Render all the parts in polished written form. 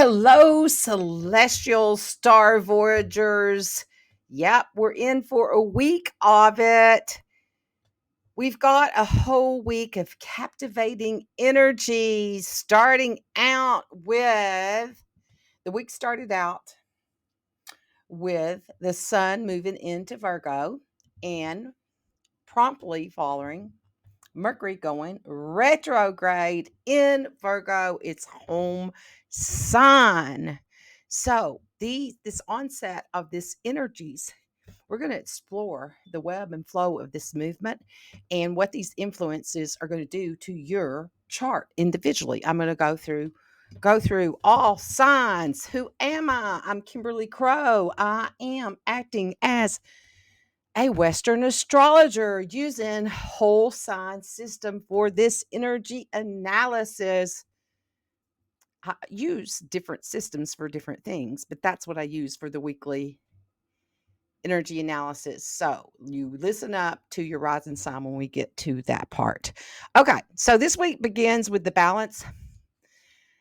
Hello, celestial star voyagers. Yep, we're in for a week of it. We've got a whole week of captivating energy starting out with the week started out with the sun moving into Virgo and promptly following Mercury going retrograde in Virgo, its home sign. So, this onset of this energies, we're going to explore the web and flow of this movement and what these influences are going to do to your chart individually. I'm going to go through all signs. Who am I? I'm Kimberly Crow. I am acting as a Western astrologer using whole sign system for this energy analysis. I use different systems for different things, but that's what I use for the weekly energy analysis. So you listen up to your rising sign when we get to that part. Okay, so this week begins with the balance.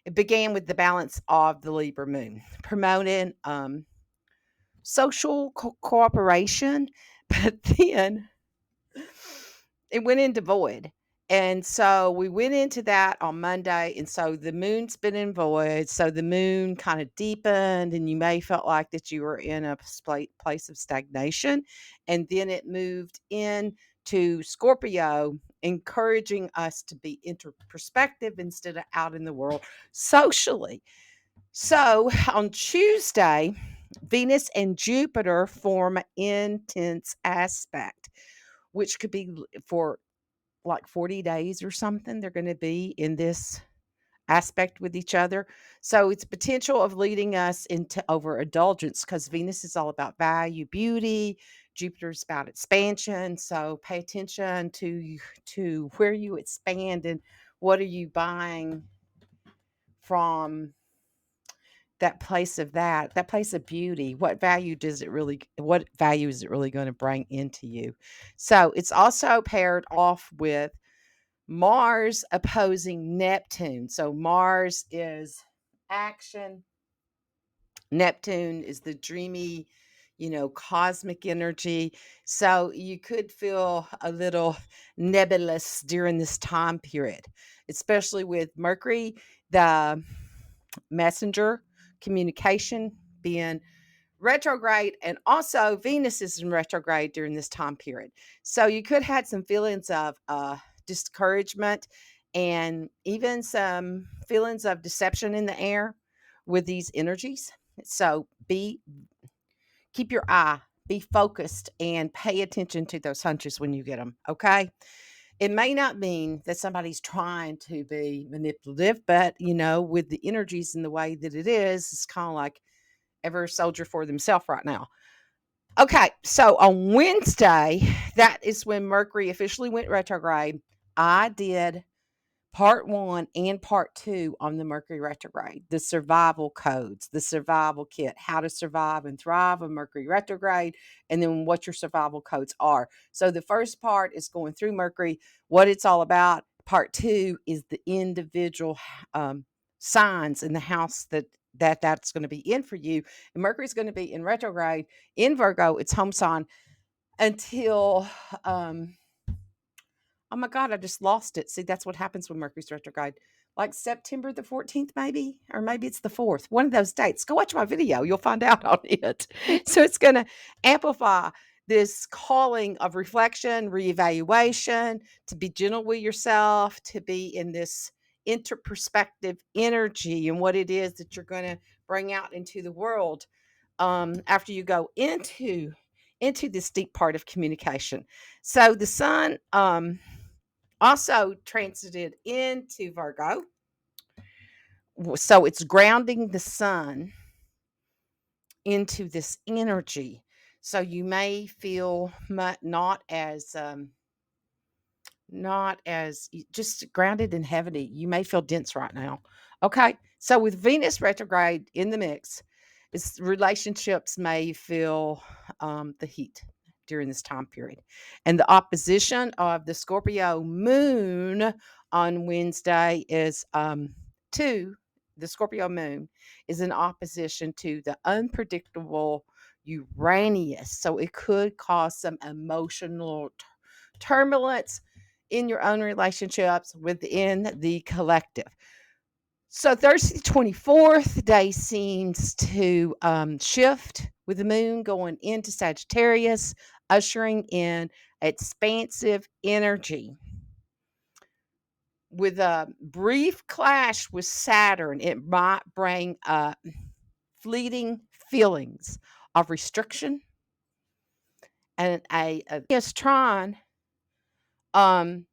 It began with the balance of the Libra moon, promoting social cooperation, but then it went into void. And so we went into that on Monday. And so the moon's been in void. So the moon kind of deepened, and you may felt like that you were in a place of stagnation. And then it moved in to Scorpio, encouraging us to be introspective instead of out in the world socially. So on Tuesday, Venus and Jupiter form intense aspect, which could be for like 40 days or something. They're going to be in this aspect with each other. So it's potential of leading us into overindulgence because Venus is all about value, beauty. Jupiter's about expansion. So pay attention to where you expand and what are you buying from that place of beauty. What value is it really going to bring into you? So it's also paired off with Mars opposing Neptune. So Mars is action. Neptune is the dreamy, cosmic energy. So you could feel a little nebulous during this time period, especially with Mercury, the messenger communication, being retrograde, and also Venus is in retrograde during this time period. So you could have some feelings of discouragement and even some feelings of deception in the air with these energies. So keep your eye, be focused, and pay attention to those hunches when you get them. Okay. It may not mean that somebody's trying to be manipulative, but with the energies and the way that it is, it's kind of like every soldier for themselves right now. Okay, so on Wednesday, that is when Mercury officially went retrograde. I did part one and part two on the Mercury retrograde, the survival codes, the survival kit, how to survive and thrive on Mercury retrograde, and then what your survival codes are. So the first part is going through Mercury, what it's all about. Part two is the individual signs in the house that's going to be in for you. And Mercury's going to be in retrograde in Virgo, its home sign, until oh my God, I just lost it. See, that's what happens when Mercury's retrograde. Like September the 14th, maybe, or maybe it's the 4th, one of those dates. Go watch my video. You'll find out on it. So it's going to amplify this calling of reflection, reevaluation, to be gentle with yourself, to be in this interperspective energy and what it is that you're going to bring out into the world after you go into this deep part of communication. So the sun also transited into Virgo. So it's grounding the sun into this energy. So you may feel not as just grounded and heavy. You may feel dense right now. Okay. So with Venus retrograde in the mix, relationships may feel the heat during this time period. And the opposition of the Scorpio moon on Wednesday is to the Scorpio moon is in opposition to the unpredictable Uranus. So it could cause some emotional turbulence in your own relationships within the collective. So Thursday, the 24th day seems to shift with the moon going into Sagittarius, ushering in expansive energy. With a brief clash with Saturn, it might bring up fleeting feelings of restriction and a Tron um,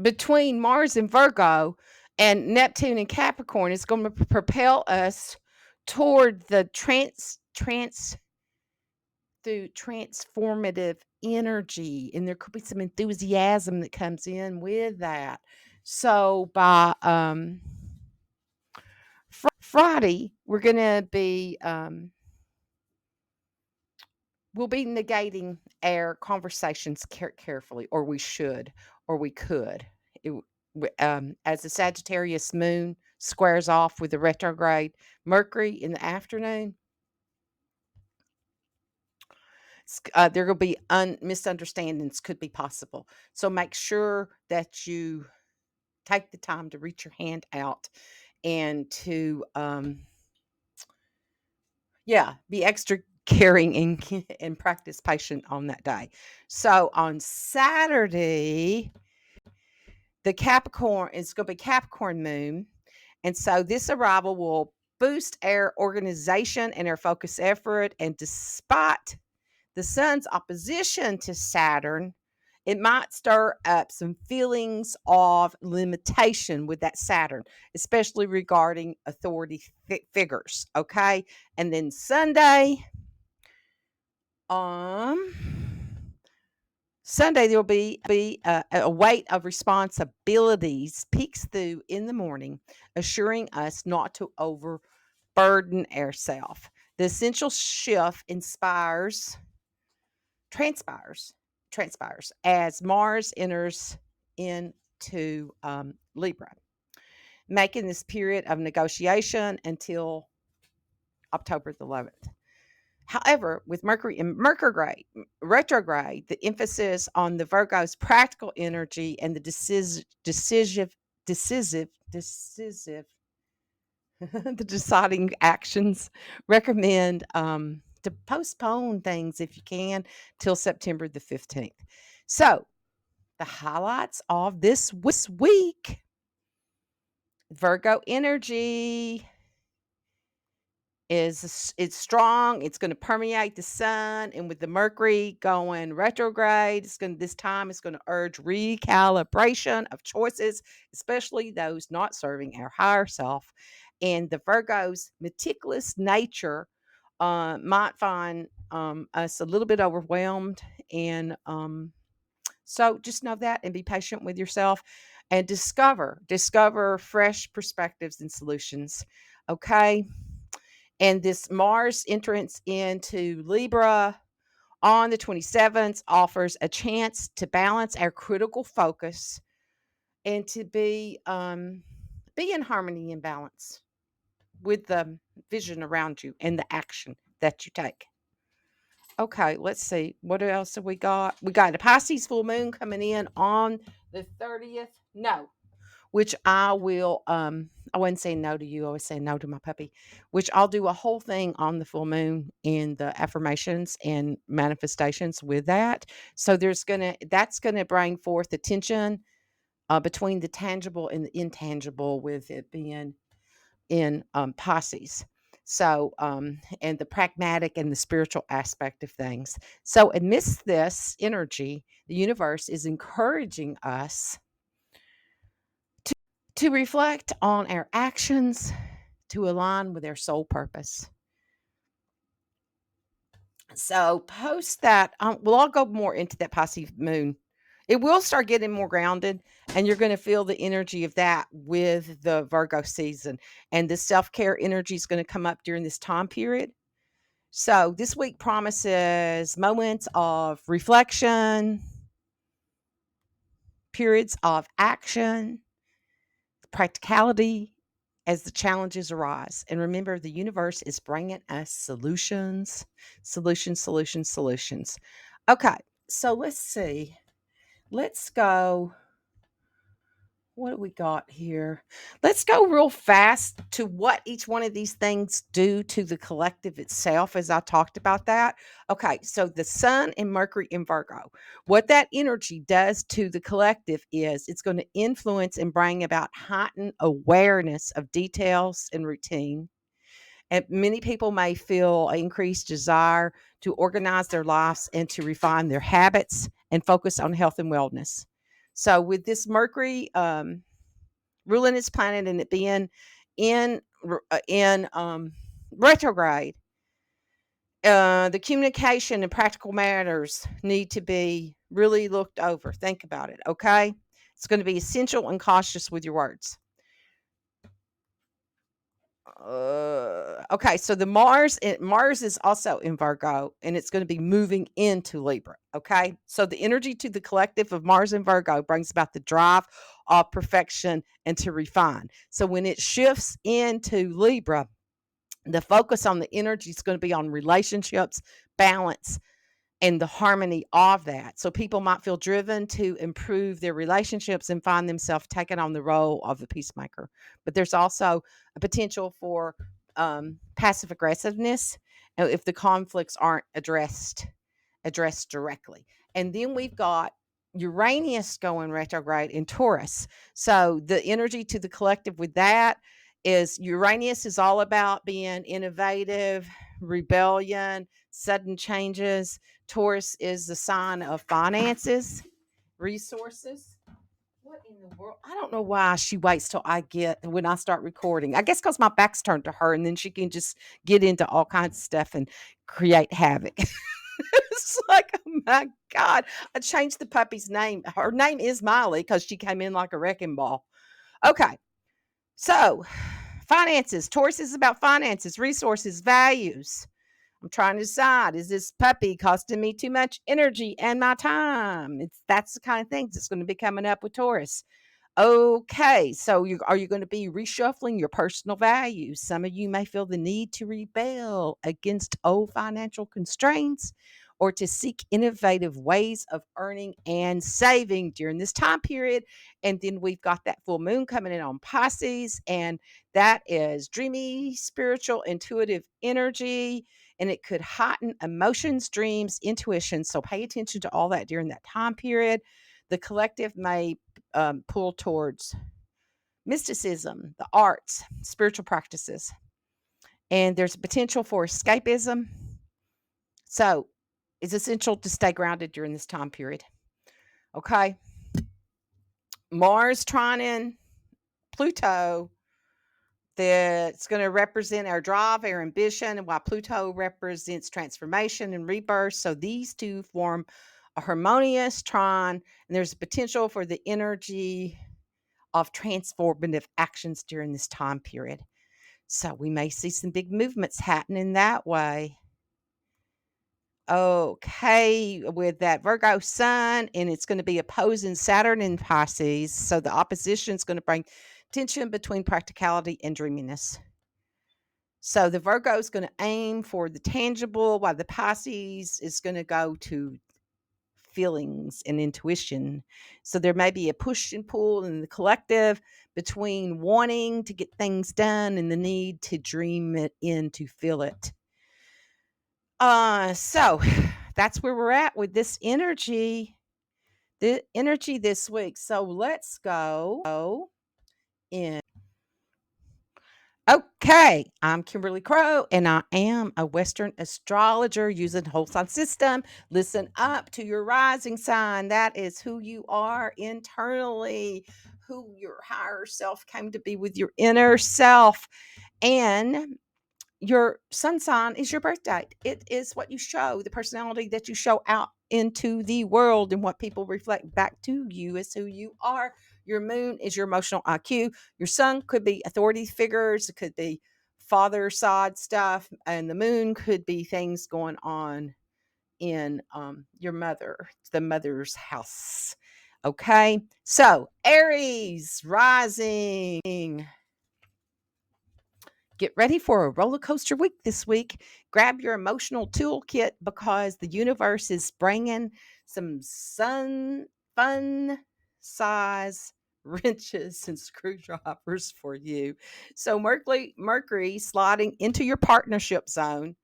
between Mars and Virgo and Neptune and Capricorn is going to propel us toward the through transformative energy, and there could be some enthusiasm that comes in with that. So by Friday, we're going to be we'll be negating our conversations carefully, or we should, or we could. As the Sagittarius moon squares off with the retrograde Mercury in the afternoon, there will be misunderstandings could be possible. So make sure that you take the time to reach your hand out and to be extra caring and practice patient on that day. So on Saturday, the Capricorn is going to be Capricorn moon. And so this arrival will boost our organization and our focus effort. And despite the sun's opposition to Saturn, it might stir up some feelings of limitation with that Saturn, especially regarding authority figures. Okay. And then Sunday, um, Sunday, there will be a weight of responsibilities peeks through in the morning, assuring us not to overburden ourselves. The essential shift transpires, as Mars enters into Libra, making this period of negotiation until October the 11th. However, with Mercury in retrograde, the emphasis on the Virgo's practical energy and the decisive, the deciding actions, recommend to postpone things if you can till September the 15th. So, the highlights of this week: Virgo energy it's strong. It's going to permeate the sun, and with the Mercury going retrograde, this time it's going to urge recalibration of choices, especially those not serving our higher self. And the Virgo's meticulous nature might find us a little bit overwhelmed, and so just know that and be patient with yourself and discover fresh perspectives and solutions. Okay. And this Mars entrance into Libra on the 27th offers a chance to balance our critical focus and to be in harmony and balance with the vision around you and the action that you take. Okay, let's see. What else have we got? We got a Pisces full moon coming in on the 30th. No, which I will I wasn't saying no to you, I was saying no to my puppy, which I'll do a whole thing on the full moon and the affirmations and manifestations with that. So that's gonna bring forth the tension between the tangible and the intangible, with it being in Pisces. So, and the pragmatic and the spiritual aspect of things. So, amidst this energy, the universe is encouraging us to reflect on our actions to align with our soul purpose. So, post that, I'll go more into that Pisces moon. It will start getting more grounded, and you're going to feel the energy of that with the Virgo season. And the self care energy is going to come up during this time period. So, this week promises moments of reflection, periods of action, practicality, as the challenges arise. And remember, the universe is bringing us solutions, solutions, solutions, solutions. Okay, so let's see. Let's go. What do we got here? Let's go real fast to what each one of these things do to the collective itself, as I talked about that. Okay, so the Sun and Mercury in Virgo, what that energy does to the collective is it's going to influence and bring about heightened awareness of details and routine. And many people may feel an increased desire to organize their lives and to refine their habits and focus on health and wellness. So, with this Mercury ruling its planet and it being in retrograde, the communication and practical matters need to be really looked over. Think about it, okay? It's going to be essential and cautious with your words. Okay, so the Mars is also in Virgo, and it's going to be moving into Libra. Okay, so the energy to the collective of Mars and Virgo brings about the drive of perfection and to refine. So when it shifts into Libra, the focus on the energy is going to be on relationships, balance, and the harmony of that. So people might feel driven to improve their relationships and find themselves taking on the role of the peacemaker. But there's also a potential for passive aggressiveness if the conflicts aren't addressed directly. And then we've got Uranus going retrograde in Taurus. So the energy to the collective with that is Uranus is all about being innovative, rebellion, sudden changes. Taurus is the sign of finances, resources. What in the world? I don't know why she waits till I get when I start recording. I guess because my back's turned to her and then she can just get into all kinds of stuff and create havoc. It's like, oh my God. I changed the puppy's name. Her name is Miley because she came in like a wrecking ball. Okay. So, finances. Taurus is about finances, resources, values. I'm trying to decide, is this puppy costing me too much energy and my time? That's the kind of things that's going to be coming up with Taurus. Okay, so are you going to be reshuffling your personal values? Some of you may feel the need to rebel against old financial constraints or to seek innovative ways of earning and saving during this time period. And then we've got that full moon coming in on Pisces, and that is dreamy, spiritual, intuitive energy. And it could heighten emotions, dreams, intuition. So pay attention to all that during that time period. The collective may pull towards mysticism, the arts, spiritual practices, and there's a potential for escapism. So it's essential to stay grounded during this time period. Okay. Mars trining Pluto, that's going to represent our drive, our ambition, and while Pluto represents transformation and rebirth. So these two form a harmonious trine, and there's a potential for the energy of transformative actions during this time period. So we may see some big movements happening that way. Okay, with that Virgo sun, and it's going to be opposing Saturn in Pisces. So the opposition is going to bring tension between practicality and dreaminess. So the Virgo is going to aim for the tangible, while the Pisces is going to go to feelings and intuition. So there may be a push and pull in the collective between wanting to get things done and the need to dream it in to feel it. So that's where we're at with this energy, the energy this week. So let's go in. Okay, I'm Kimberly Crow, and I am a Western astrologer using the whole sign system. Listen up to your rising sign. That is who you are internally, who your higher self came to be with your inner self. And your sun sign is your birth date. It is what you show, the personality that you show out into the world, and what people reflect back to you is who you are. Your moon is your emotional IQ. Your sun could be authority figures, it could be father side stuff, and the moon could be things going on in the mother's house. Okay, so Aries rising. Get ready for a roller coaster week this week. Grab your emotional toolkit because the universe is bringing some fun size wrenches and screwdrivers for you. So Mercury sliding into your partnership zone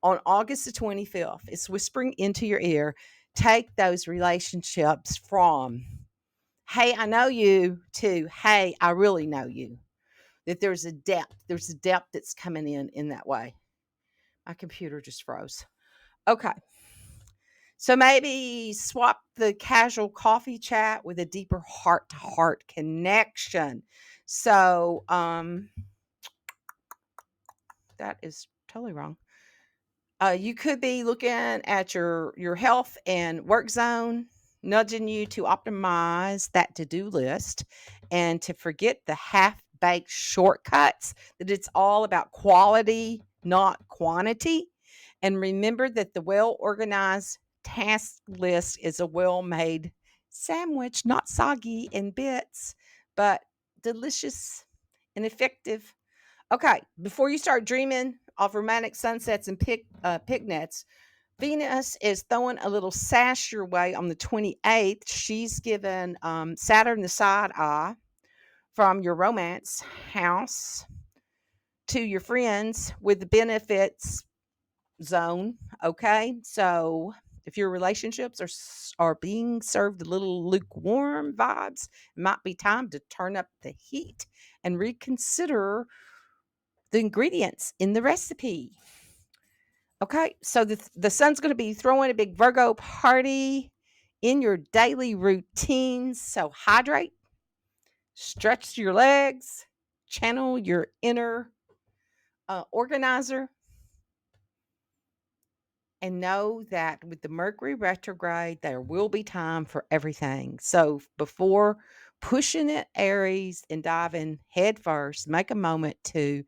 on August the 25th. It's whispering into your ear. Take those relationships from, hey, I know you, to, hey, I really know you. That there's a depth that's coming in that way. My computer just froze. Okay. So maybe swap the casual coffee chat with a deeper heart to heart connection. So that is totally wrong. You could be looking at your health and work zone, nudging you to optimize that to-do list and to forget the half-baked shortcuts, that it's all about quality, not quantity. And remember that the well-organized task list is a well-made sandwich, not soggy in bits, but delicious and effective. Okay, before you start dreaming of romantic sunsets and picnics, Venus is throwing a little sash your way on the 28th. She's given Saturn the side eye from your romance house to your friends with the benefits zone. Okay, so if your relationships are being served a little lukewarm vibes, it might be time to turn up the heat and reconsider the ingredients in the recipe. Okay, so the sun's going to be throwing a big Virgo party in your daily routines. So hydrate, stretch your legs, channel your inner organizer, and know that with the Mercury retrograde, there will be time for everything. So before pushing it, Aries, and diving head first, make a moment to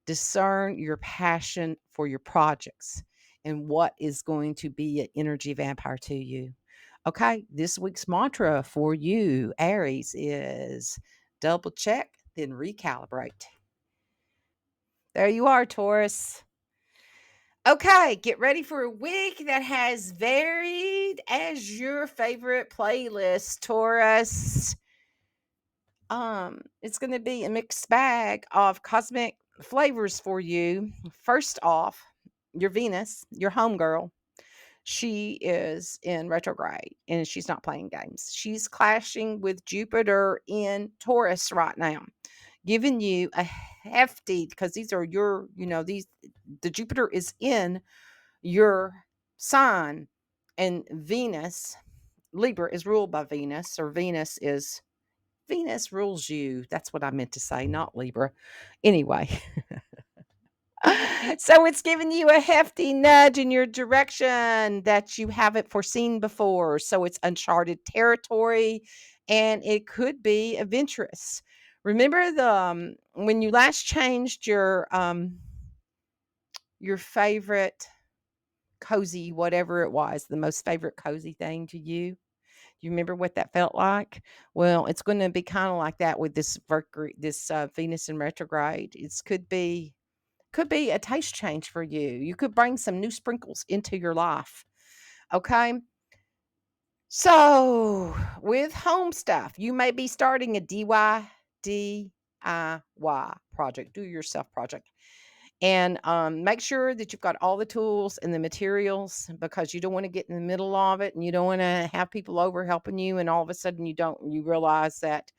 discern your passion for your projects and what is going to be an energy vampire to you. Okay, this week's mantra for you, Aries, is double check, then recalibrate. There you are, Taurus. Okay, get ready for a week that has varied as your favorite playlist, Taurus. It's going to be a mixed bag of cosmic flavors for you. First off, your Venus, your homegirl, she is in retrograde and she's not playing games. She's clashing with Jupiter in Taurus right now, giving you a hefty, because these are your, the Jupiter is in your sign, and Venus, Libra is ruled by Venus, or Venus rules you. That's what I meant to say, not Libra. Anyway, so it's giving you a hefty nudge in your direction that you haven't foreseen before. So it's uncharted territory and it could be adventurous. Remember the when you last changed your favorite cozy, whatever it was, the most favorite cozy thing to you? You remember what that felt like? Well, it's going to be kind of like that with this Mercury, this Venus in retrograde. It could be a taste change for you. You could bring some new sprinkles into your life. Okay. So with home stuff, you may be starting a DIY project, do it yourself project. And make sure that you've got all the tools and the materials, because you don't want to get in the middle of it and you don't want to have people over helping you. And all of a sudden you realize that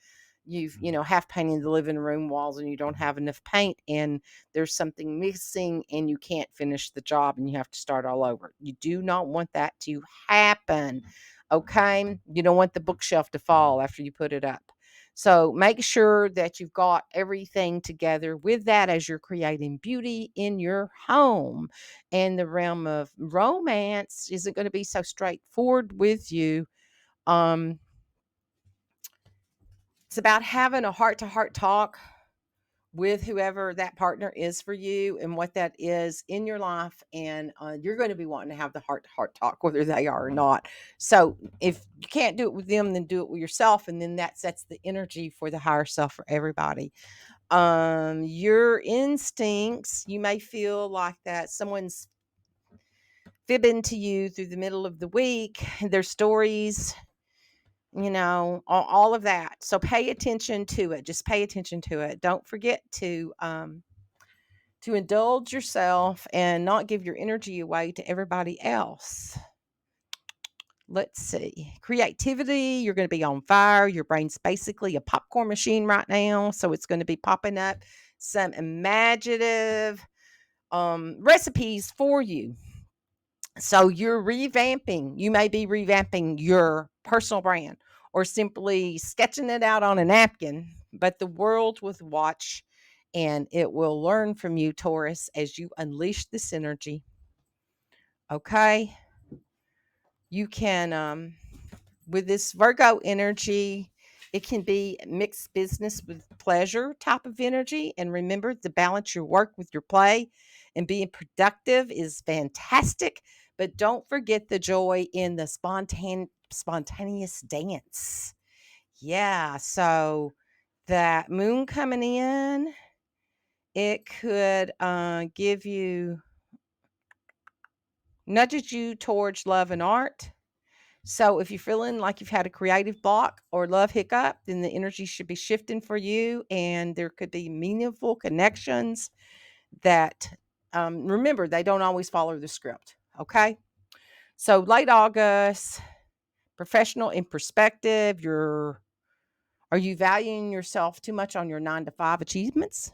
you've, half painted the living room walls and you don't have enough paint and there's something missing and you can't finish the job and you have to start all over. You do not want that to happen. Okay. You don't want the bookshelf to fall after you put it up. So make sure that you've got everything together with that as you're creating beauty in your home. And the realm of romance isn't going to be so straightforward with you. Um, it's about having a heart to heart talk with whoever that partner is for you and what that is in your life. And you're going to be wanting to have the heart to heart talk, whether they are or not. So if you can't do it with them, then do it with yourself. And then that sets the energy for the higher self for everybody. Your instincts, you may feel like that someone's fibbing to you through the middle of the week, their stories, all of that. So pay attention to it. Just pay attention to it. Don't forget to indulge yourself and not give your energy away to everybody else. Let's see. Creativity, you're going to be on fire. Your brain's basically a popcorn machine right now. So it's going to be popping up some imaginative recipes for you. So you're revamping. You may be revamping your personal brand or simply sketching it out on a napkin, but the world will watch and it will learn from you, Taurus, as you unleash this energy. Okay. You can, with this Virgo energy, it can be mixed business with pleasure type of energy. And remember to balance your work with your play, and being productive is fantastic. But don't forget the joy in the spontaneous dance. Yeah. So that moon coming in, it could give you, nudges you towards love and art. So if you're feeling like you've had a creative block or love hiccup, then the energy should be shifting for you, and there could be meaningful connections that, remember, they don't always follow the script. Okay. So late August, professional in perspective, are you valuing yourself too much on your 9 to 5 achievements?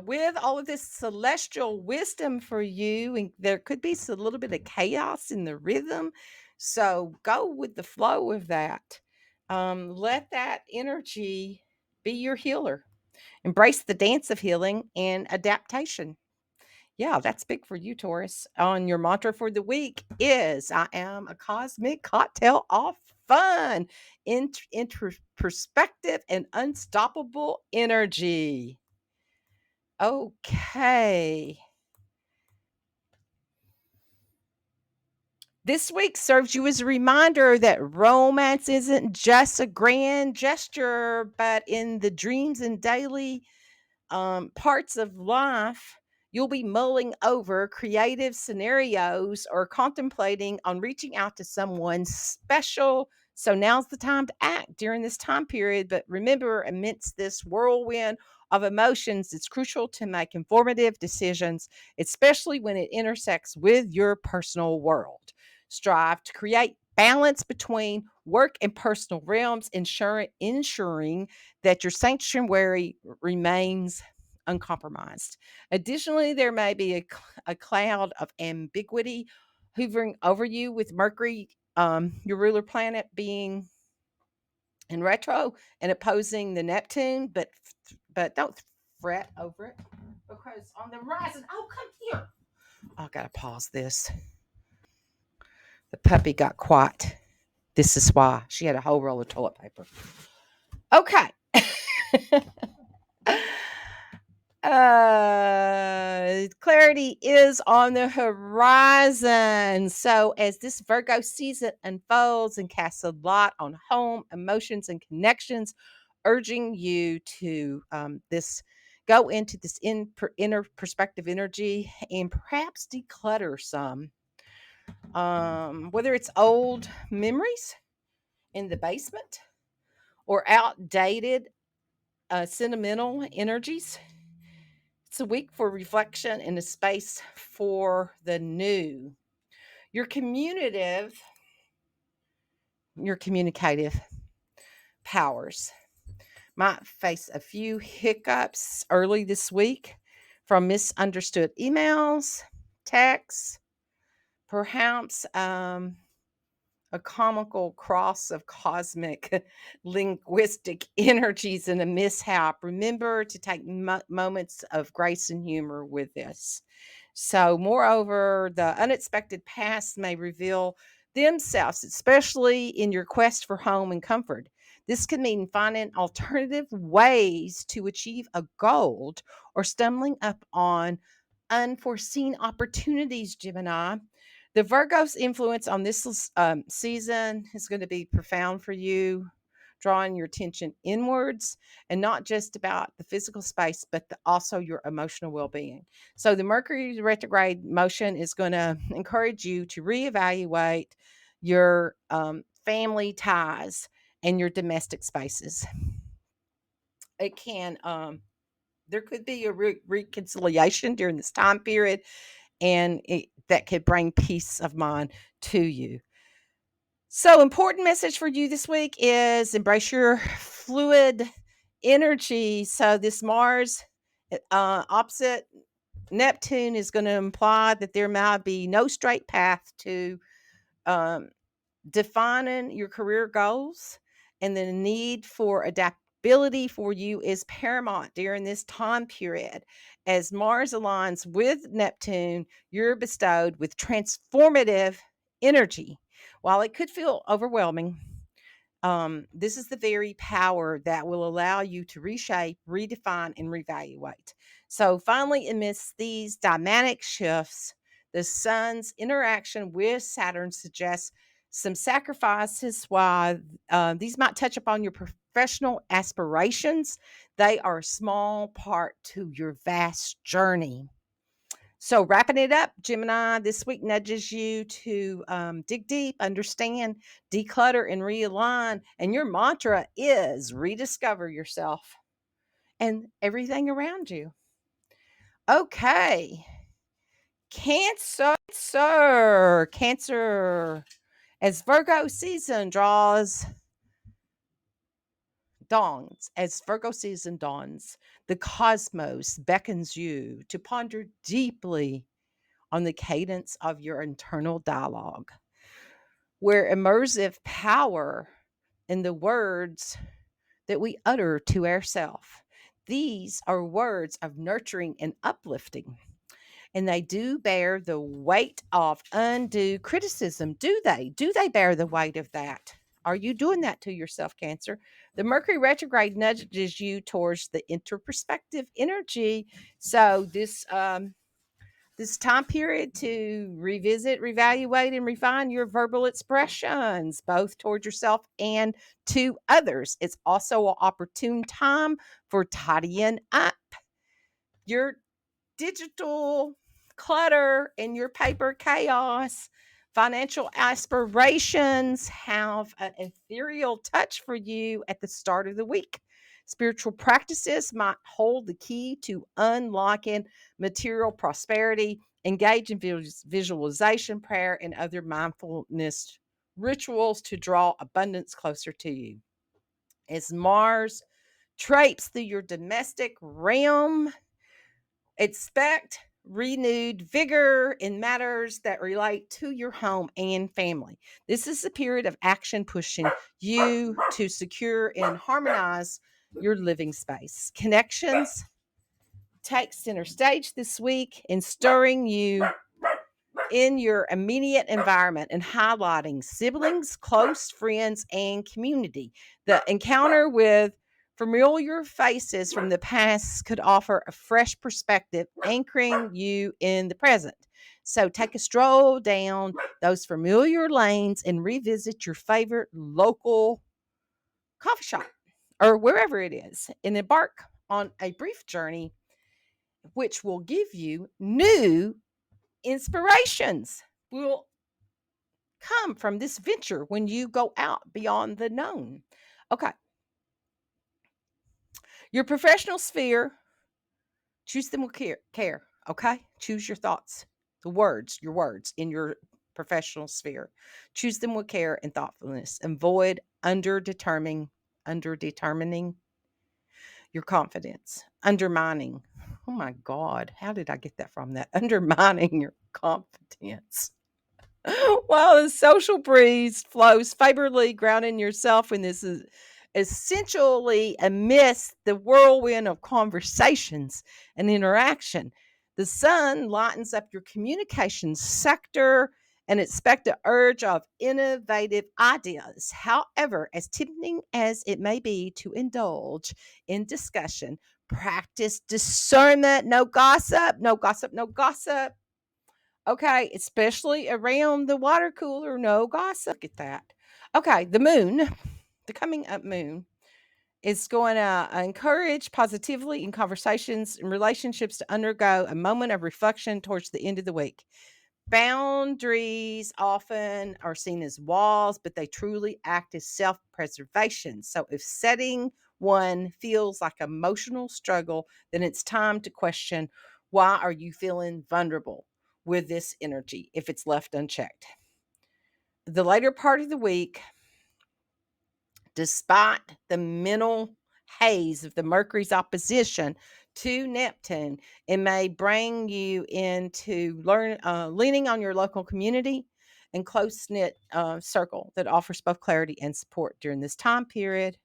With all of this celestial wisdom for you, and there could be a little bit of chaos in the rhythm. So go with the flow of that. Let that energy be your healer. Embrace the dance of healing and adaptation. Yeah, that's big for you, Taurus. On your mantra for the week is I am a cosmic cocktail of fun, perspective, and unstoppable energy. Okay. This week serves you as a reminder that romance isn't just a grand gesture, but in the dreams and daily parts of life, you'll be mulling over creative scenarios or contemplating on reaching out to someone special. So now's the time to act during this time period. But remember, amidst this whirlwind of emotions, it's crucial to make informative decisions, especially when it intersects with your personal world. Strive to create balance between work and personal realms, ensuring that your sanctuary remains uncompromised. Additionally, there may be a cloud of ambiguity hovering over you with Mercury, your ruler planet, being in retro and opposing the Neptune, but don't fret over it because on the horizon, oh, come here. I gotta pause this. The puppy got quiet. This is why she had a whole roll of toilet paper. Okay. Clarity is on the horizon. So, as this Virgo season unfolds and casts a lot on home, emotions, and connections, urging you to this go into this inner perspective energy and perhaps declutter some. Whether it's old memories in the basement or outdated sentimental energies. It's a week for reflection and a space for the new. Your communicative powers might face a few hiccups early this week from misunderstood emails, texts, perhaps a comical cross of cosmic linguistic energies and a mishap. Remember to take moments of grace and humor with this. So, moreover, the unexpected past may reveal themselves, especially in your quest for home and comfort. This can mean finding alternative ways to achieve a goal or stumbling up on unforeseen opportunities, Gemini. The Virgo's influence on this season is going to be profound for you. drawing your attention inwards and not just about the physical space, but also your emotional well being. So, the Mercury retrograde motion is going to encourage you to reevaluate your family ties and your domestic spaces. It can, there could be a reconciliation during this time period, and that could bring peace of mind to you. So, important message for you this week is embrace your fluid energy. So, this Mars opposite Neptune is going to imply that there might be no straight path to um, defining your career goals, and the need for adaptability for you is paramount during this time period. As Mars aligns with Neptune, you're bestowed with transformative energy. While it could feel overwhelming, this is the very power that will allow you to reshape, redefine, and reevaluate. So, finally, amidst these dynamic shifts, the sun's interaction with Saturn suggests some sacrifices. While these might touch upon your professional aspirations, they are a small part to your vast journey. So, wrapping it up, Gemini, this week nudges you to dig deep, understand, declutter, and realign. And your mantra is rediscover yourself and everything around you. Okay. Cancer. As Virgo season dawns, the cosmos beckons you to ponder deeply on the cadence of your internal dialogue, where immersive power in the words that we utter to ourselves. These are words of nurturing and uplifting, and they do bear the weight of undue criticism. Do they? Do they bear the weight of that? Are you doing that to yourself, Cancer? The Mercury retrograde nudges you towards the introspective energy. So this time period to revisit, reevaluate, and refine your verbal expressions, both toward yourself and to others. It's also an opportune time for tidying up your digital clutter and your paper chaos. Financial aspirations have an ethereal touch for you at the start of the week. Spiritual practices might hold the key to unlocking material prosperity. Engage in visualization, prayer, and other mindfulness rituals to draw abundance closer to you. As Mars traipses through your domestic realm, expect renewed vigor in matters that relate to your home and family. This is a period of action pushing you to secure and harmonize your living space. Connections take center stage this week in stirring you in your immediate environment and highlighting siblings, close friends, and community. The encounter with familiar faces from the past could offer a fresh perspective, anchoring you in the present. So take a stroll down those familiar lanes and revisit your favorite local coffee shop or wherever it is and embark on a brief journey which will give you new inspirations. Will come from this venture when you go out beyond the known. Okay. Your professional sphere, choose them with care. Okay. Choose your thoughts, your words in your professional sphere. Choose them with care and thoughtfulness. Avoid underdetermining your confidence, undermining. Oh my God, how did I get that from that? Undermining your confidence. While the social breeze flows favorably, grounding yourself in this is essentially amidst the whirlwind of conversations and interaction. The sun lightens up your communications sector and expect a urge of innovative ideas. However, as tempting as it may be to indulge in discussion, practice discernment. No gossip, no gossip, no gossip. Okay, especially around the water cooler, no gossip. Look at that. Okay, the moon. the coming up moon is going to encourage positively in conversations and relationships to undergo a moment of reflection towards the end of the week. Boundaries often are seen as walls, but they truly act as self preservation. So, if setting one feels like emotional struggle, then it's time to question, why are you feeling vulnerable with this energy if it's left unchecked? The later part of the week, despite the mental haze of the Mercury's opposition to Neptune, it may bring you into leaning on your local community and close knit circle that offers both clarity and support during this time period.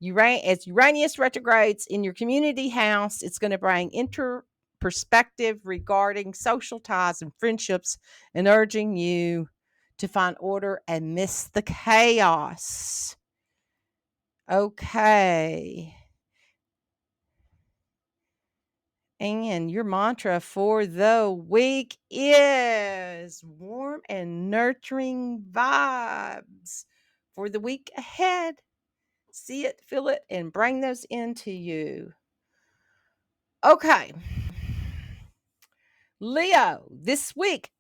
As Uranus retrogrades in your community house, it's going to bring perspective regarding social ties and friendships and urging you to find order and miss the chaos. Okay. And your mantra for the week is warm and nurturing vibes for the week ahead. See it, feel it, and bring those into you. Okay. Leo, this week,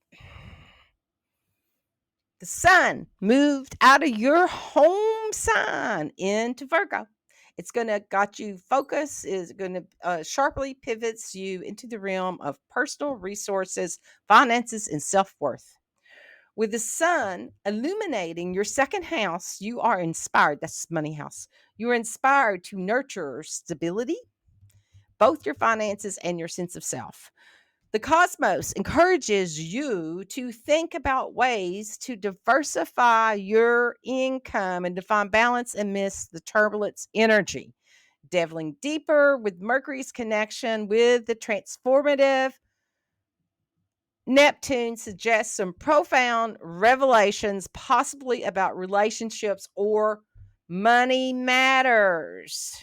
the sun moved out of your home sign into Virgo. It's going to got you focus, is going to sharply pivots you into the realm of personal resources, finances, and self-worth. With the sun illuminating your second house, you are inspired. That's money house. You are inspired to nurture stability, both your finances and your sense of self. The cosmos encourages you to think about ways to diversify your income and to find balance amidst the turbulence energy. Delving deeper with Mercury's connection with the transformative Neptune suggests some profound revelations, possibly about relationships or money matters.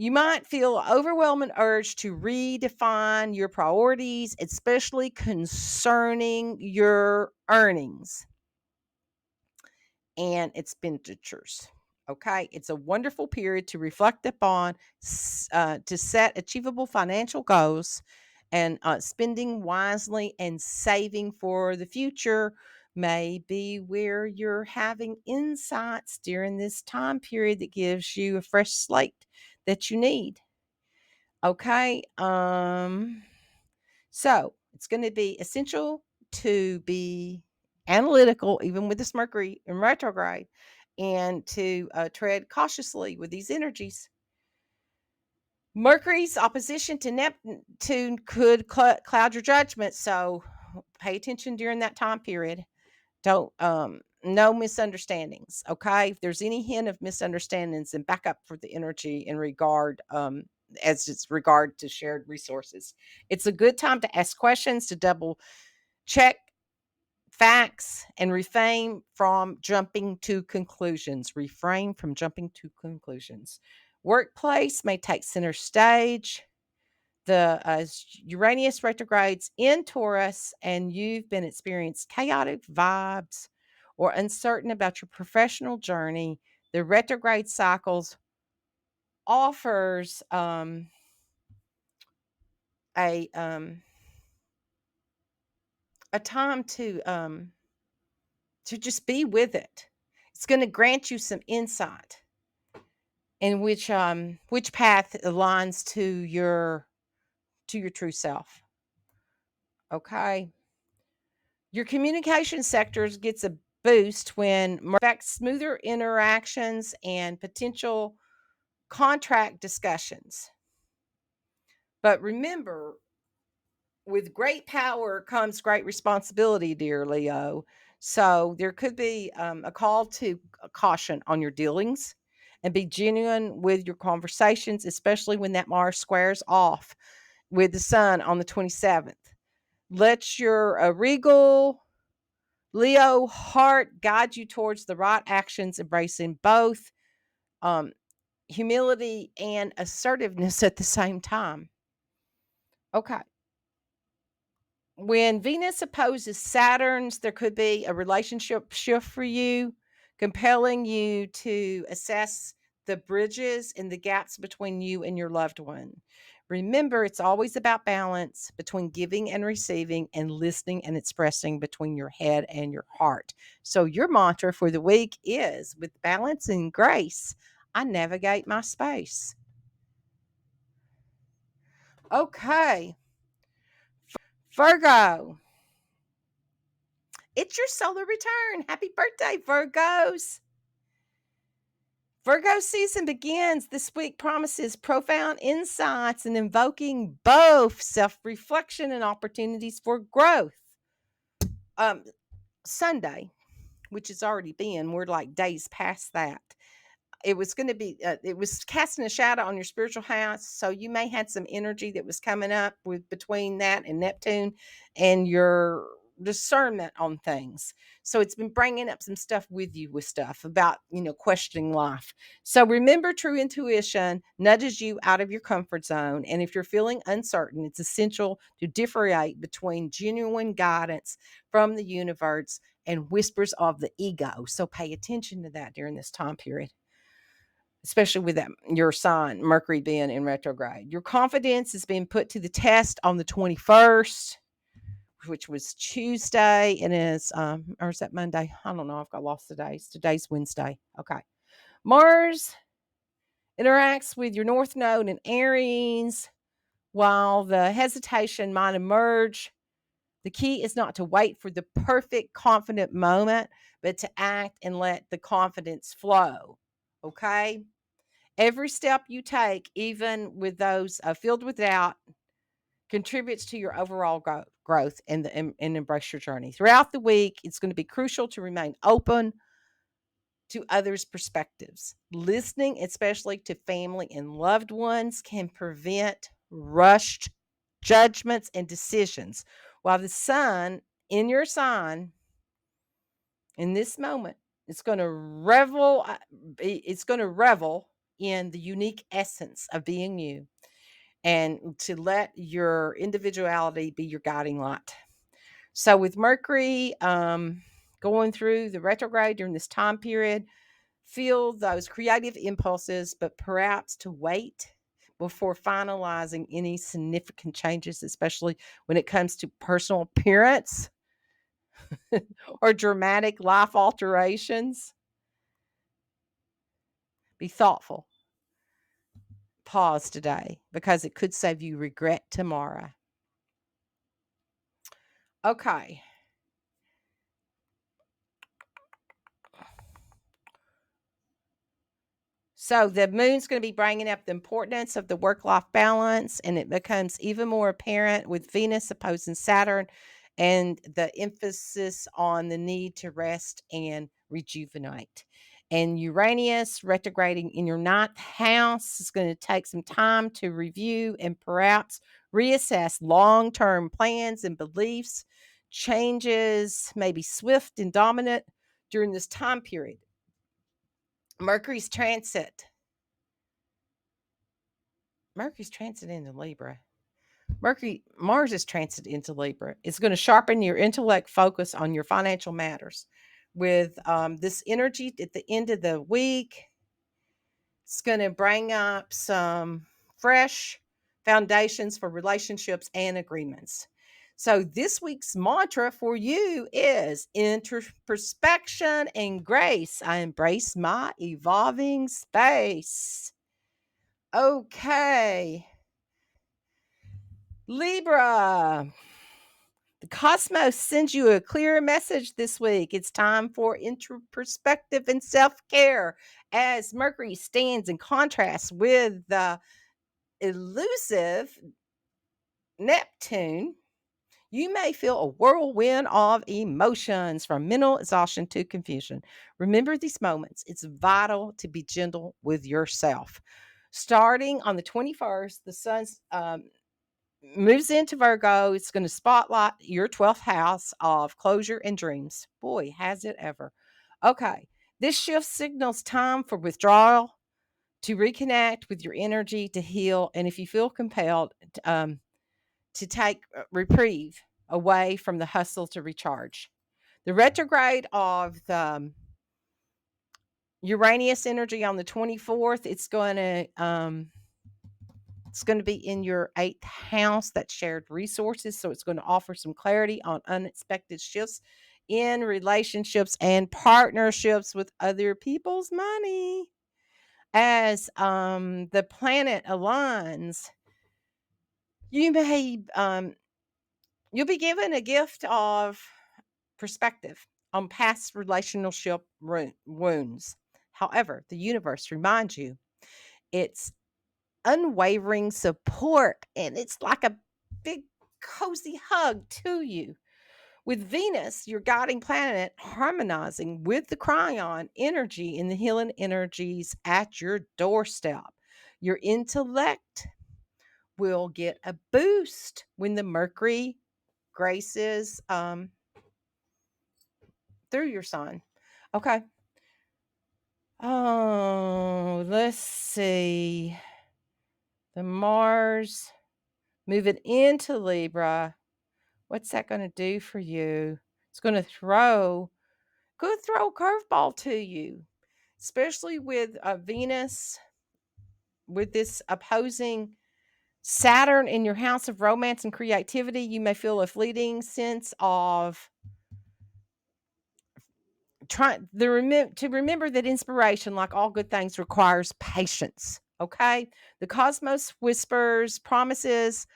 You might feel overwhelming urge to redefine your priorities, especially concerning your earnings and expenditures. Okay, it's a wonderful period to reflect upon, to set achievable financial goals, and spending wisely and saving for the future may be where you're having insights during this time period that gives you a fresh slate that you need. Okay. So it's going to be essential to be analytical, even with this Mercury in retrograde, and to tread cautiously with these energies. Mercury's opposition to Neptune could cloud your judgment, so pay attention during that time period. Don't no misunderstandings. Okay. If there's any hint of misunderstandings, then back up for the energy in regard as it's regard to shared resources. It's a good time to ask questions, to double check facts, and refrain from jumping to conclusions. Refrain from jumping to conclusions. Workplace may take center stage. The Uranus retrogrades in Taurus, and you've been experiencing chaotic vibes or uncertain about your professional journey. The retrograde cycles offers a um, a time to just be with it. It's going to grant you some insight in which path aligns to your true self. Okay. Your communication sectors gets a boost when affects smoother interactions and potential contract discussions. But remember, with great power comes great responsibility, dear Leo. So there could be a call to caution on your dealings and be genuine with your conversations, especially when that Mars squares off with the sun on the 27th. Let your regal Leo heart guide you towards the right actions, embracing both um, humility and assertiveness at the same time. Okay. When Venus opposes Saturn's, there could be a relationship shift for you compelling you to assess the bridges and the gaps between you and your loved one. Remember, it's always about balance between giving and receiving, and listening and expressing between your head and your heart. So, your mantra for the week is, with balance and grace, I navigate my space. Okay, Virgo, it's your solar return. Happy birthday, Virgos. Virgo season begins this week, promises profound insights and invoking both self reflection and opportunities for growth. Um, Sunday, which has already been, we're like days past that. It was going to be, it was casting a shadow on your spiritual house. So you may had some energy that was coming up with between that and Neptune and your discernment on things. So it's been bringing up some stuff with you with stuff about, questioning life. So remember, true intuition nudges you out of your comfort zone. And if you're feeling uncertain, it's essential to differentiate between genuine guidance from the universe and whispers of the ego. So pay attention to that during this time period, especially with that your sign Mercury being in retrograde. Your confidence is being put to the test on the 21st, which was Tuesday, and is or is that Monday? I don't know. I've got lost the days. Today's Wednesday. Okay. Mars interacts with your North Node in Aries. While the hesitation might emerge, the key is not to wait for the perfect confident moment, but to act and let the confidence flow. Okay. Every step you take, even with those filled with doubt, contributes to your overall growth and embrace your journey. Throughout the week, it's going to be crucial to remain open to others' perspectives. Listening, especially to family and loved ones, can prevent rushed judgments and decisions. While the sun in your sign in this moment, it's going to revel in the unique essence of being you, and to let your individuality be your guiding light. So with Mercury going through the retrograde during this time period, feel those creative impulses, but perhaps to wait before finalizing any significant changes, especially when it comes to personal appearance or dramatic life alterations. Be thoughtful. Pause today, because it could save you regret tomorrow. Okay. So the moon's going to be bringing up the importance of the work-life balance, and it becomes even more apparent with Venus opposing Saturn and the emphasis on the need to rest and rejuvenate. And Uranus retrograding in your ninth house is going to take some time to review and perhaps reassess long-term plans and beliefs. Changes may be swift and dominant during this time period. Mercury's transit Mercury's transit into Libra. Mars is transit into Libra. It's going to sharpen your intellect focus on your financial matters. With this energy at the end of the week, it's going to bring up some fresh foundations for relationships and agreements. So this week's mantra for you is introspection and grace. I embrace my evolving space. Okay. Libra, the cosmos sends you a clear message this week. It's time for introspective and self care as Mercury stands in contrast with the elusive Neptune. You may feel a whirlwind of emotions, from mental exhaustion to confusion. Remember these moments. It's vital to be gentle with yourself. Starting on the 21st, the sun's moves into Virgo. It's going to spotlight your 12th house of closure and dreams. Boy, has it ever. Okay. This shift signals time for withdrawal, to reconnect with your energy, to heal. And if you feel compelled, to take reprieve away from the hustle to recharge. The retrograde of the Uranus energy on the 24th. It's going to be in your 8th house, that's shared resources. So it's going to offer some clarity on unexpected shifts in relationships and partnerships with other people's money. As the planet aligns, you may you'll be given a gift of perspective on past relationship wounds. However, the universe reminds you it's unwavering support, and it's like a big cozy hug to you. With Venus, your guiding planet, harmonizing with the Cryon energy and the healing energies at your doorstep. Your intellect will get a boost when the Mercury graces through your sign. Okay. Oh, let's see. The Mars moving into Libra. What's that going to do for you? It's going to throw a curveball to you, especially with Venus, with this opposing Saturn in your house of romance and creativity. You may feel a fleeting sense of to remember that inspiration, like all good things, requires patience. Okay, the cosmos whispers promises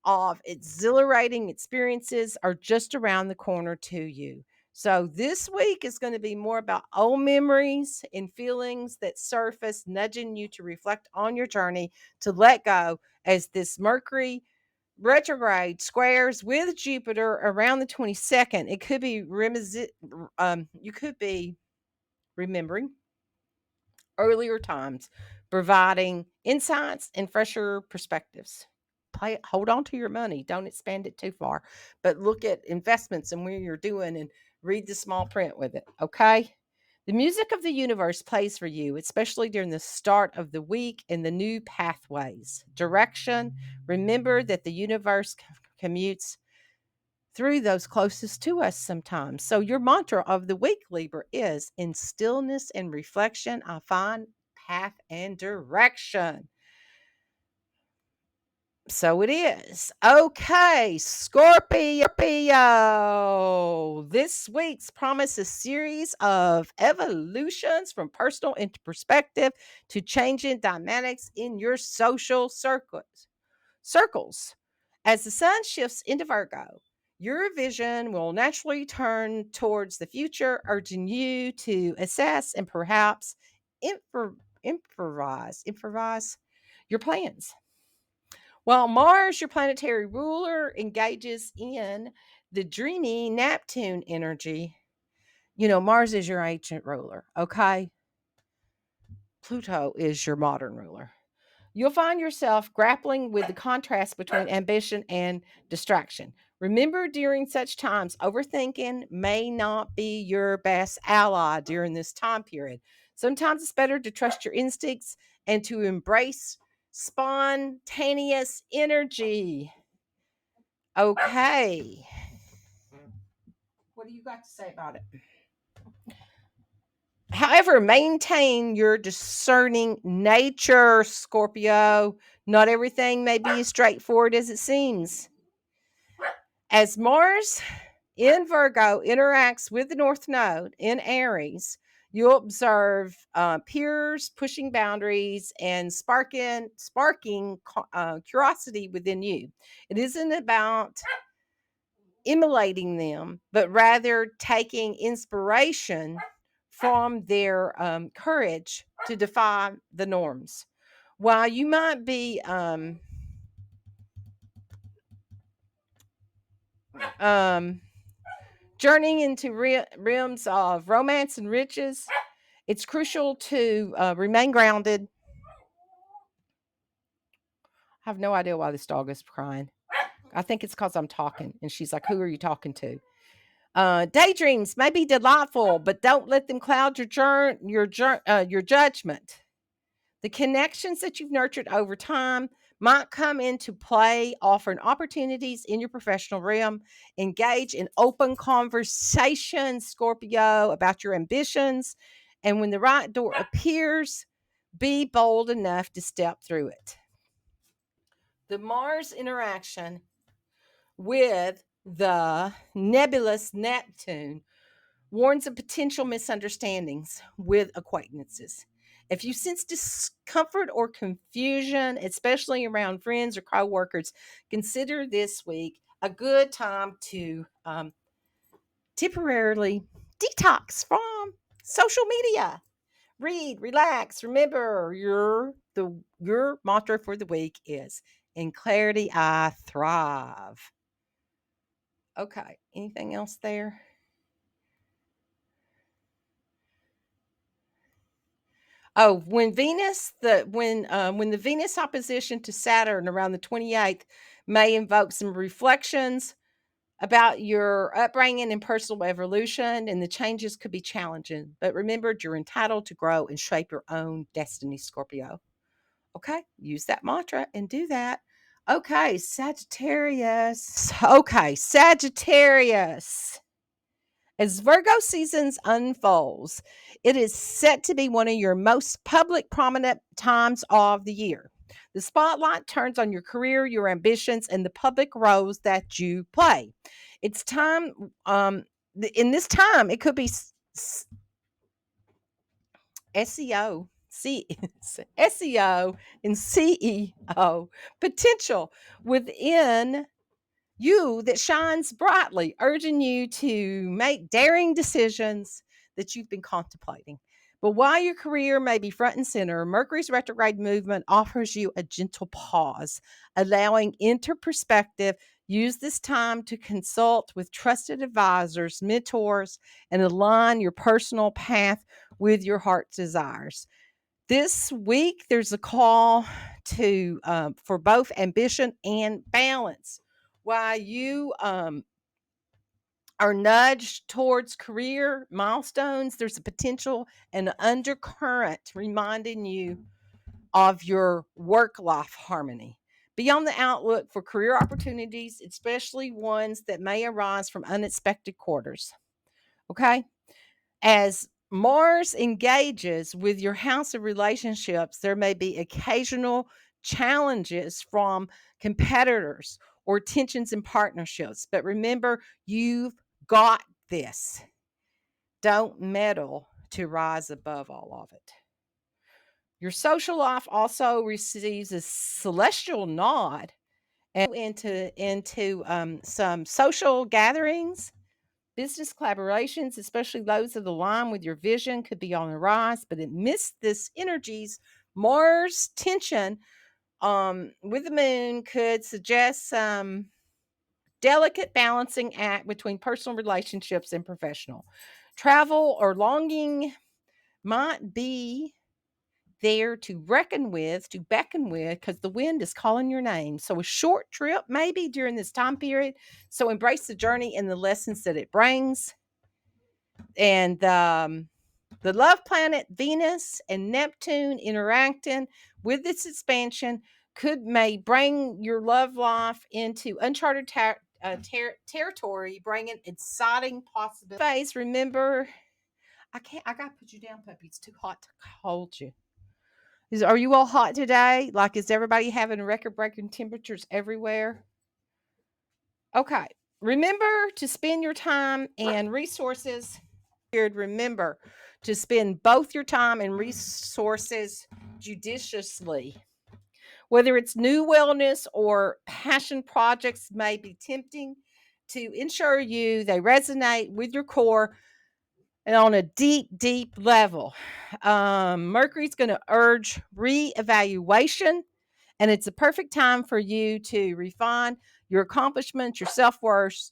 of exhilarating experiences are just around the corner to you. So this week is going to be more about old memories and feelings that surface, nudging you to reflect on your journey, to let go, as this Mercury retrograde squares with Jupiter around the 22nd. It could be you could be remembering earlier times, providing insights and fresher perspectives. Hold on to your money. Don't expand it too far, but look at investments and where you're doing and read the small print with it. Okay. The music of the universe plays for you, especially during the start of the week and the new pathways. Direction. Remember that the universe commutes through those closest to us sometimes. So, your mantra of the week, Libra, is in stillness and reflection, I find path and direction. So it is. Okay, Scorpio. This week's promise a series of evolutions from personal into perspective to changing dynamics in your social circles. As the sun shifts into Virgo, your vision will naturally turn towards the future, urging you to assess and perhaps improvise your plans. While Mars, your planetary ruler, engages in the dreamy Neptune energy. Mars is your ancient ruler, okay? Pluto is your modern ruler. You'll find yourself grappling with the contrast between ambition and distraction. Remember, during such times, overthinking may not be your best ally during this time period. Sometimes it's better to trust your instincts and to embrace spontaneous energy. Okay. What do you got to say about it? However, maintain your discerning nature, Scorpio. Not everything may be as straightforward as it seems. As Mars in Virgo interacts with the North Node in Aries, you'll observe peers pushing boundaries and sparking curiosity within you. It isn't about emulating them, but rather taking inspiration from their courage to defy the norms. While you might be journeying into realms of romance and riches, it's crucial to remain grounded. I have no idea why this dog is crying. I think it's because I'm talking. And she's like, "Who are you talking to?" Daydreams may be delightful, but don't let them cloud your judgment. The connections that you've nurtured over time might come into play, offering opportunities in your professional realm. Engage in open conversations, Scorpio, about your ambitions And when the right door appears, be bold enough to step through it. The Mars interaction with the nebulous Neptune warns of potential misunderstandings with acquaintances. If you sense discomfort or confusion, especially around friends or coworkers, consider this week a good time to temporarily detox from social media. Read, relax. Remember, your mantra for the week is in clarity I thrive. Okay, anything else there? Oh, when the Venus opposition to Saturn around the 28th may invoke some reflections about your upbringing and personal evolution, and the changes could be challenging. But remember, you're entitled to grow and shape your own destiny, Scorpio. Okay, use that mantra and do that. Okay, Sagittarius. Okay, Sagittarius. As Virgo seasons unfolds, it is set to be one of your most public, prominent times of the year. The spotlight turns on your career, your ambitions, and the public roles that you play. It's time, in this time, it could be SEO, SEO, and CEO potential within you that shines brightly, urging you to make daring decisions that you've been contemplating. But while your career may be front and center, Mercury's retrograde movement offers you a gentle pause, allowing perspective. Use this time to consult with trusted advisors, mentors, and align your personal path with your heart's desires. This week, there's a call to for both ambition and balance. While you are nudged towards career milestones, there's a potential and an undercurrent reminding you of your work life harmony. Beyond the outlook for career opportunities, especially ones that may arise from unexpected quarters. Okay? As Mars engages with your house of relationships, there may be occasional challenges from competitors or tensions in partnerships. But remember, you've got this. Don't meddle to rise above all of it. Your social life also receives a celestial nod and into some social gatherings. Business collaborations, especially those that align with your vision, could be on the rise, but amidst this energies, Mars tension with the moon could suggest some delicate balancing act between personal relationships and professional. Travel or longing might be there to beckon with, because the wind is calling your name. So a short trip maybe during this time period. So embrace the journey and the lessons that it brings. And the love planet Venus and Neptune interacting with this expansion may bring your love life into uncharted territory, bringing exciting possibilities. Remember, I gotta put you down, puppy. It's too hot to hold you. Are you all hot today? Like, is everybody having record breaking temperatures everywhere? Okay. Remember to spend your time and resources. Remember to spend both your time and resources judiciously. Whether it's new wellness or passion projects may be tempting, to ensure they resonate with your core and on a deep, deep level. Mercury's going to urge reevaluation, and it's a perfect time for you to refine your accomplishments, your self-worth,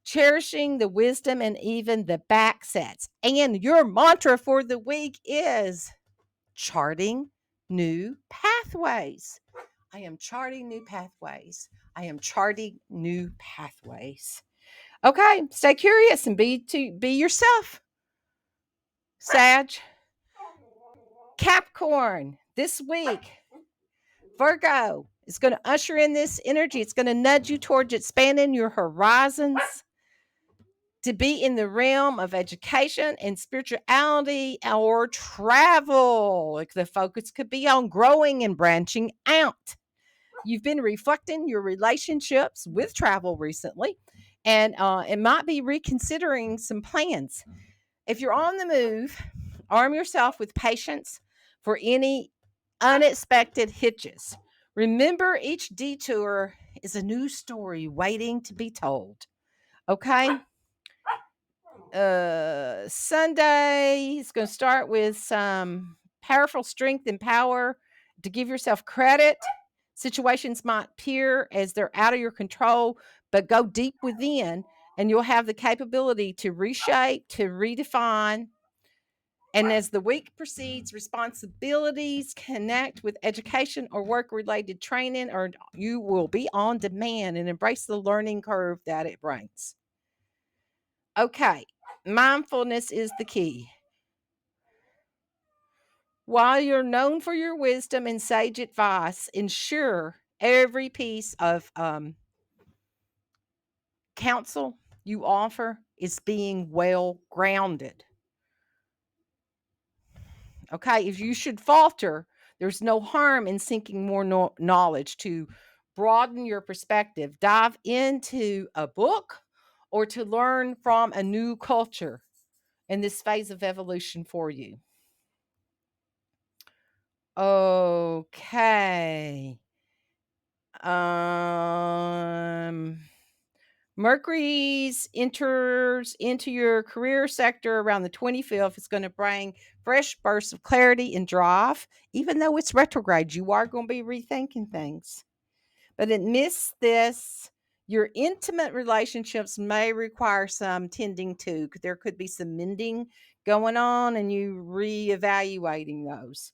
cherishing the wisdom and even the back sets. And your mantra for the week is charting new pathways. I am charting new pathways. I am charting new pathways. Okay, stay curious and be yourself. Sag, Capricorn, this week, Virgo is going to usher in this energy. It's going to nudge you towards expanding your horizons. to be in the realm of education and spirituality or travel. Like the focus could be on growing and branching out. You've been reflecting your relationships with travel recently, and it might be reconsidering some plans. If you're on the move, arm yourself with patience for any unexpected hitches. Remember, each detour is a new story waiting to be told. Okay? Sunday is going to start with some powerful strength and power to give yourself credit. Situations might appear as they're out of your control, but go deep within and you'll have the capability to reshape, to redefine. And as the week proceeds, responsibilities connect with education or work related training, or you will be on demand and embrace the learning curve that it brings. Okay, mindfulness is the key. While you're known for your wisdom and sage advice, ensure every piece of counsel you offer is being well grounded. Okay, if you should falter, there's no harm in seeking more knowledge to broaden your perspective. Dive into a book or to learn from a new culture in this phase of evolution for you. Okay. Um Mercury's enters into your career sector around the 25th. It's going to bring fresh bursts of clarity and drive. Even though it's retrograde, you are going to be rethinking things. But amidst this, your intimate relationships may require some tending to. There could be some mending going on and you reevaluating those.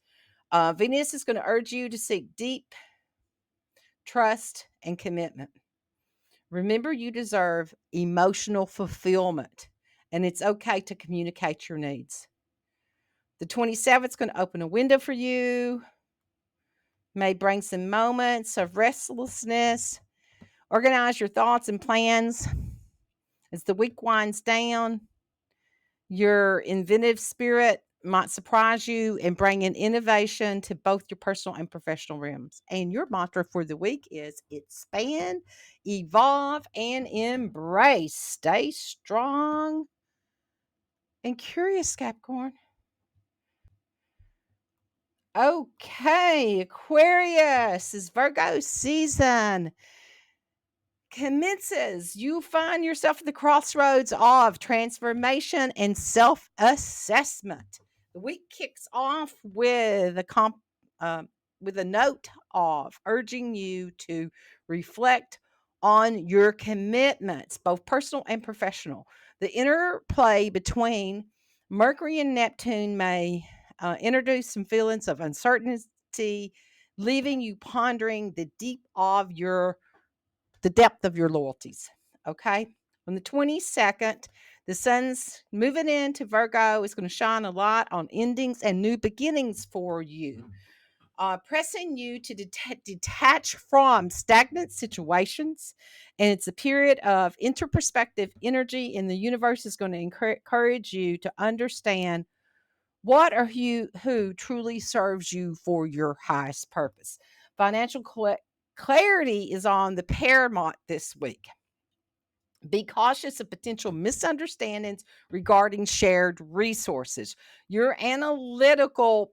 Venus is going to urge you to seek deep trust and commitment. Remember, you deserve emotional fulfillment, and it's okay to communicate your needs. The 27th is going to open a window for you, may bring some moments of restlessness. Organize your thoughts and plans as the week winds down. Your inventive spirit might surprise you and bring in innovation to both your personal and professional realms. And your mantra for the week is expand, evolve, and embrace. Stay strong and curious, Capricorn. Okay, Aquarius is Virgo season commences. You find yourself at the crossroads of transformation and self-assessment. The week kicks off with a note of urging you to reflect on your commitments, both personal and professional. The interplay between Mercury and Neptune may introduce some feelings of uncertainty, leaving you pondering the depth of your loyalties. Okay. On the 22nd, the sun's moving into Virgo. Is going to shine a light on endings and new beginnings for you, pressing you to detach from stagnant situations. And it's a period of interperspective energy, and the universe is going to encourage you to understand what or who truly serves you for your highest purpose. Financial clarity is on the paramount this week. Be cautious of potential misunderstandings regarding shared resources. Your analytical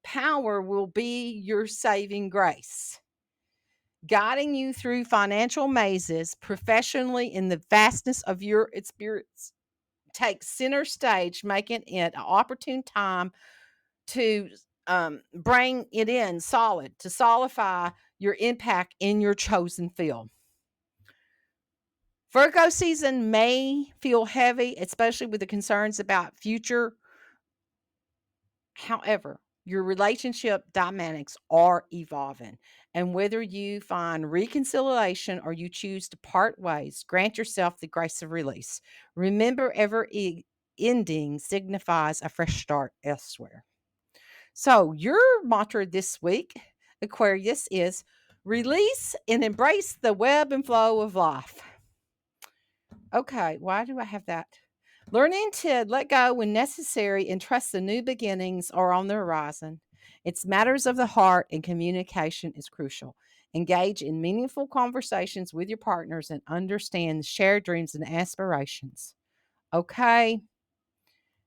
power will be your saving grace, guiding you through financial mazes professionally in the vastness of your experience. Take center stage, making it an opportune time to bring it in solid, to solidify your impact in your chosen field. Virgo season may feel heavy, especially with the concerns about future. However, your relationship dynamics are evolving. And whether you find reconciliation or you choose to part ways, grant yourself the grace of release. Remember, every ending signifies a fresh start elsewhere. So, your mantra this week, Aquarius, is release and embrace the web and flow of life. Okay, why do I have that? Learning to let go when necessary and trust the new beginnings are on the horizon. It's matters of the heart and communication is crucial. Engage in meaningful conversations with your partners and understand shared dreams and aspirations. Okay,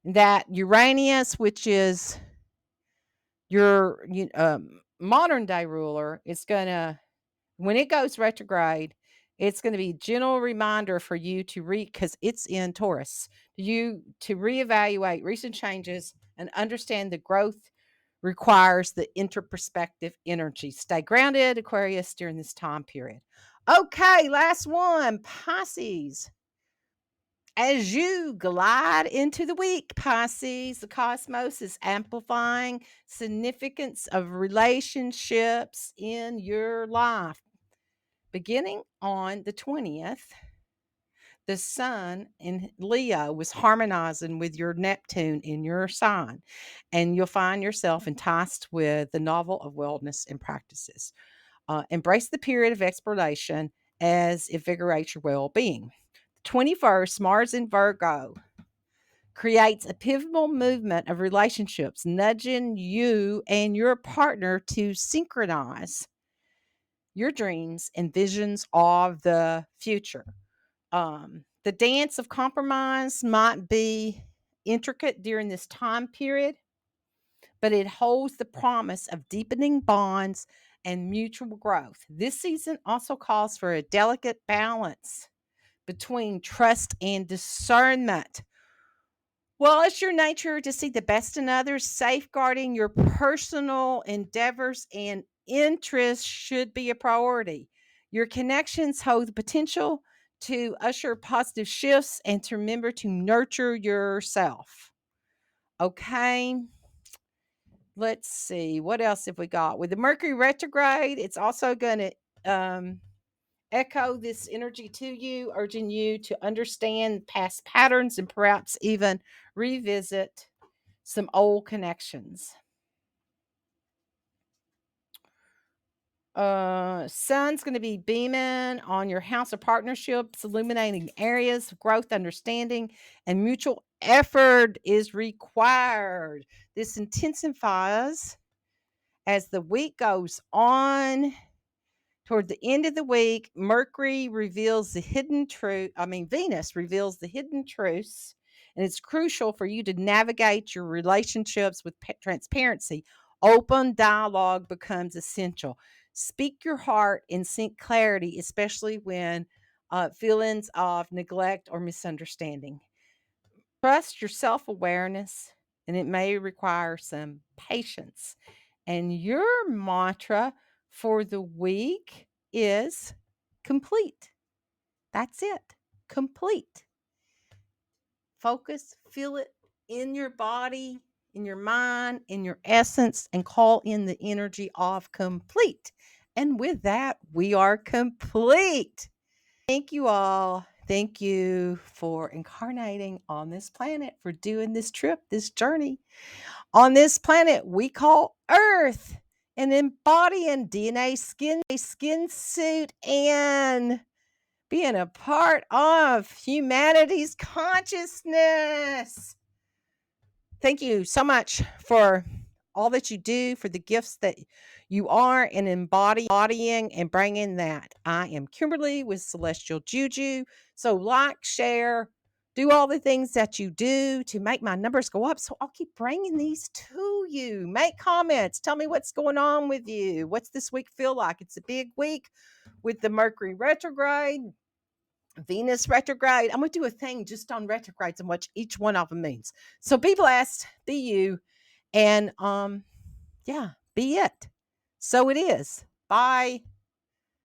that Uranus, which is your modern day ruler, is going to, when it goes retrograde, it's going to be a gentle reminder for you to read because it's in Taurus. You to reevaluate recent changes and understand the growth requires the interperspective energy. Stay grounded, Aquarius, during this time period. Okay, last one, Pisces. As you glide into the week, Pisces, the cosmos is amplifying significance of relationships in your life. Beginning on the 20th, the sun in Leo was harmonizing with your Neptune in your sign, and you'll find yourself enticed with the novel of wellness and practices. Embrace the period of exploration as it invigorates your well being. 21st, Mars in Virgo creates a pivotal movement of relationships, nudging you and your partner to synchronize your dreams and visions of the future. The dance of compromise might be intricate during this time period, but it holds the promise of deepening bonds and mutual growth. This season also calls for a delicate balance between trust and discernment. Well, it's your nature to see the best in others. Safeguarding your personal endeavors and interests should be a priority. Your connections hold the potential to usher positive shifts and to remember to nurture yourself. Okay. Let's see. What else have we got? With the Mercury retrograde, it's also going to echo this energy to you, urging you to understand past patterns and perhaps even revisit some old connections. Sun's going to be beaming on your house of partnerships, illuminating areas of growth, understanding, and mutual effort is required. This intensifies as the week goes on. Toward the end of the week, Mercury reveals the hidden truth. Venus reveals the hidden truths, and it's crucial for you to navigate your relationships with transparency. Open dialogue becomes essential. Speak your heart and seek clarity, especially when feelings of neglect or misunderstanding. Trust your self awareness, and it may require some patience. And your mantra for the week is complete. That's it. Complete. Focus, feel it in your body, in your mind, in your essence, and call in the energy of complete. And with that, we are complete. Thank you all. Thank you for incarnating on this planet, for doing this trip, this journey on this planet we call Earth, and embodying DNA, skin suit, and being a part of humanity's consciousness. Thank you so much for all that you do, for the gifts that you are and embodying and bringing that. I am Kimberly with Celestial Juju. So like, share, do all the things that you do to make my numbers go up. So I'll keep bringing these to you. Make comments. Tell me what's going on with you. What's this week feel like? It's a big week with the Mercury retrograde, Venus retrograde. I'm going to do a thing just on retrogrades and what each one of them means. So be blessed, be you, and yeah, be it. So it is. Bye.